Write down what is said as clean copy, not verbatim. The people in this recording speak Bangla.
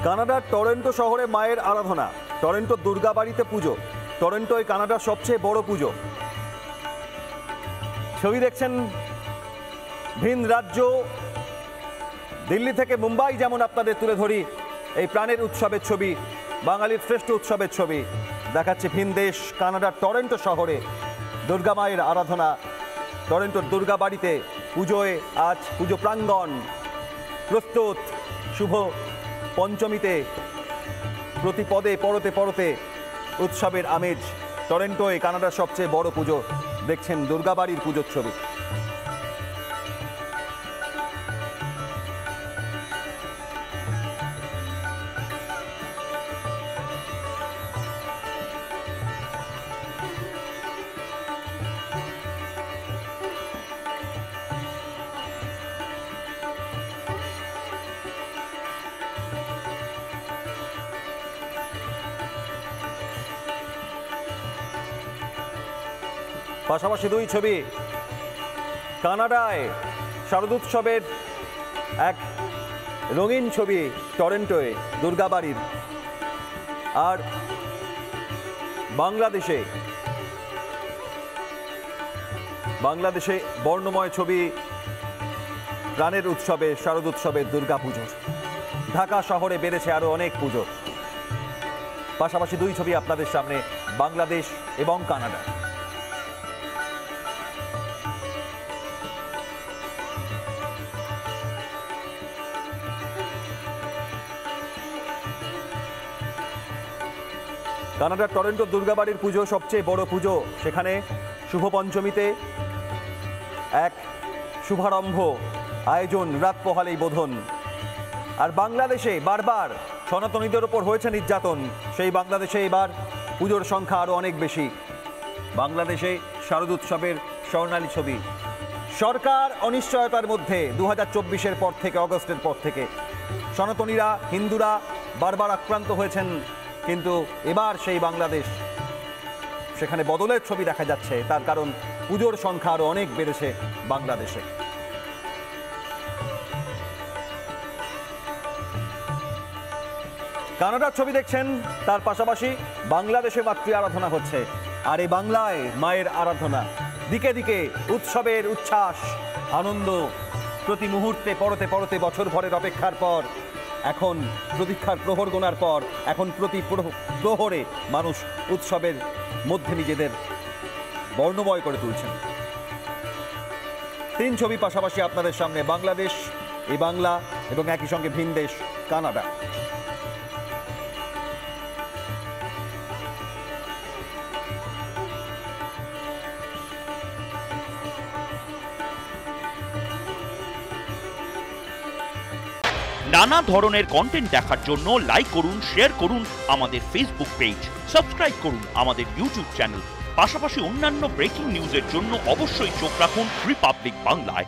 কানাডার টরন্টো শহরে মায়ের আরাধনা, টরন্টো দুর্গাবাড়িতে পুজো। টরন্টোয় কানাডার সবচেয়ে বড় পুজো। ছবি দেখছেন ভিন রাজ্য দিল্লি থেকে মুম্বাই যেমন আপনাদের তুলে ধরি এই প্রাণের উৎসবের ছবি, বাঙালির শ্রেষ্ঠ উৎসবের ছবি দেখাচ্ছে ভিন দেশ কানাডার টরন্টো শহরে দুর্গা মায়ের আরাধনা। টরন্টোর দুর্গাবাড়িতে পুজোয় আজ পুজো প্রাঙ্গণ প্রস্তুত। শুভ পঞ্চমীতে প্রতি পদে পরতে পরতে উৎসবের আমেজ। টরন্টোয় কানাডার সবচেয়ে বড় পুজো দেখছেন দুর্গাবাড়ির পুজোর ছবি। পাশাপাশি দুই ছবি, কানাডায় শারদোৎসবের এক রঙিন ছবি টরন্টোয় দুর্গাবাড়ির, আর বাংলাদেশে বর্ণময় ছবি প্রাণের উৎসবে শারদোৎসবের দুর্গাপুজোর। ঢাকা শহরে বেড়েছে আরো অনেক পুজো। পাশাপাশি দুই ছবি আপনাদের সামনে, বাংলাদেশ এবং কানাডা। কানাডার টরন্টো দুর্গাবাড়ির পুজো সবচেয়ে বড় পুজো। সেখানে শুভ পঞ্চমীতে এক শুভারম্ভ আয়োজন, রাত পোহালেই বোধন। আর বাংলাদেশে বারবার সনাতনীদের ওপর হয়েছে নির্যাতন, সেই বাংলাদেশে এবার পুজোর সংখ্যা আরও অনেক বেশি। বাংলাদেশে শারদোৎসবের স্বর্ণালী ছবি। সরকার অনিশ্চয়তার মধ্যে 2024-এর পর থেকে, অগস্টের পর থেকে সনাতনীরা, হিন্দুরা বারবার আক্রান্ত হয়েছেন, কিন্তু এবার সেই বাংলাদেশ, সেখানে বদলের ছবি দেখা যাচ্ছে। তার কারণ পুজোর সংখ্যা আরো অনেক বেড়েছে বাংলাদেশে। কানাডার ছবি দেখছেন, তার পাশাপাশি বাংলাদেশে মাতৃ আরাধনা হচ্ছে। আর এই বাংলায় মায়ের আরাধনা, দিকে দিকে উৎসবের উচ্ছ্বাস, আনন্দ। প্রতি মুহূর্তে পরতে পরতে বছর ভরের অপেক্ষার পর, এখন প্রতীক্ষার প্রহর গোনার পর, এখন প্রতি প্রহরে মানুষ উৎসবের মধ্যে নিজেদের বর্ণময় করে তুলছেন। তিন ছবি পাশাপাশি আপনাদের সামনে, বাংলাদেশ, এই বাংলা এবং একই সঙ্গে ভিন দেশ কানাডা। নানা ধরনের কন্টেন্ট দেখার জন্য লাইক করুন, শেয়ার করুন আমাদের ফেসবুক পেজ, সাবস্ক্রাইব করুন আমাদের ইউটিউব চ্যানেল। পাশাপাশি অন্যান্য ব্রেকিং নিউজের জন্য অবশ্যই চোখ রাখুন রিপাবলিক বাংলায়।